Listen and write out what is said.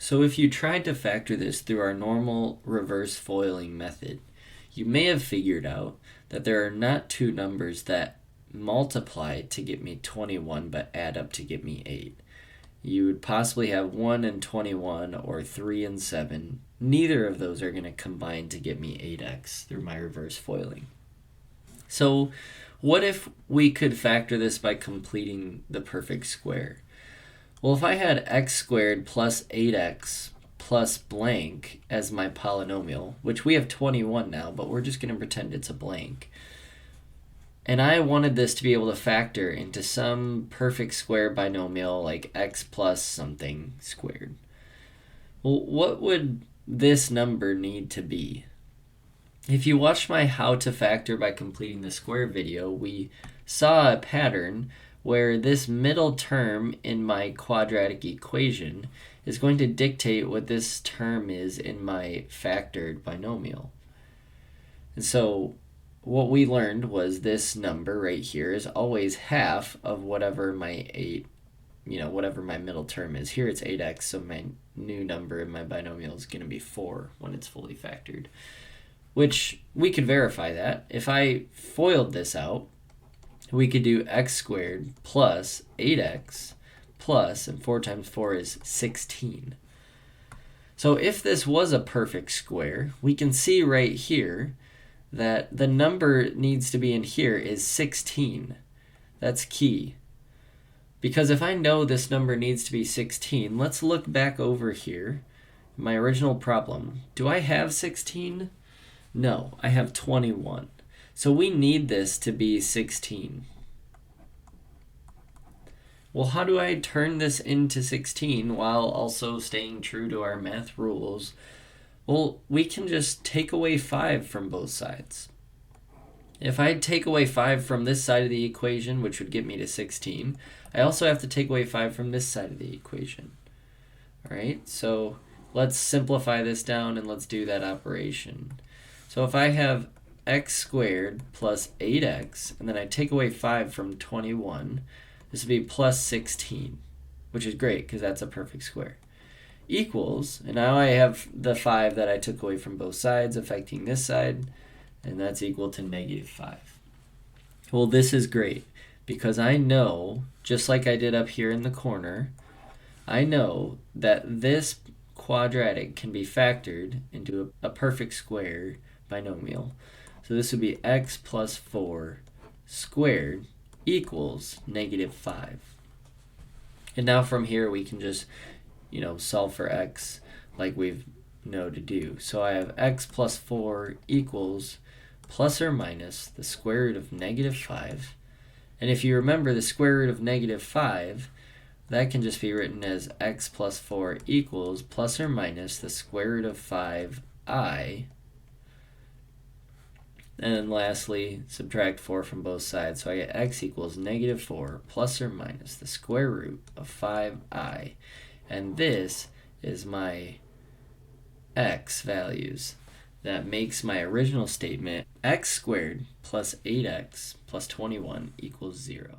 So if you tried to factor this through our normal reverse foiling method, you may have figured out that there are not two numbers that multiply to get me 21 but add up to get me 8. You would possibly have 1 and 21 or 3 and 7. Neither of those are going to combine to get me 8x through my reverse foiling. So what if we could factor this by completing the perfect square? Well, if I had x squared plus 8x plus blank as my polynomial, which we have 21 now, but we're just going to pretend it's a blank, and I wanted this to be able to factor into some perfect square binomial like x plus something squared, well, what would this number need to be? If you watched my how to factor by completing the square video, we saw a pattern where this middle term in my quadratic equation is going to dictate what this term is in my factored binomial. And so what we learned was this number right here is always half of whatever my whatever my middle term is. Here it's 8x, so my new number in my binomial is going to be 4 when it's fully factored, which we could verify that. If I FOILed this out, we could do x squared plus 8x plus, and 4 times 4 is 16. So if this was a perfect square, we can see right here that the number needs to be in here is 16. That's key. Because if I know this number needs to be 16, let's look back over here. My original problem. Do I have 16? No, I have 21. So we need this to be 16. Well, how do I turn this into 16 while also staying true to our math rules? Well, we can just take away 5 from both sides. If I take away 5 from this side of the equation, which would get me to 16, I also have to take away 5 from this side of the equation. All right, so let's simplify this down and let's do that operation. So if I have x squared plus 8x, and then I take away 5 from 21, this would be plus 16, which is great because that's a perfect square. Equals, and now I have the 5 that I took away from both sides affecting this side, and that's equal to negative 5. Well, this is great because I know, just like I did up here in the corner, I know that this quadratic can be factored into a perfect square binomial. So this would be x plus 4 squared equals negative 5. And now from here we can just, solve for x like we know to do. So I have x plus 4 equals plus or minus the square root of negative 5. And if you remember the square root of negative 5, that can just be written as x plus 4 equals plus or minus the square root of 5i. And then lastly, subtract 4 from both sides. So I get x equals negative 4 plus or minus the square root of 5i. And this is my x values. That makes my original statement x squared plus 8x plus 21 equals 0.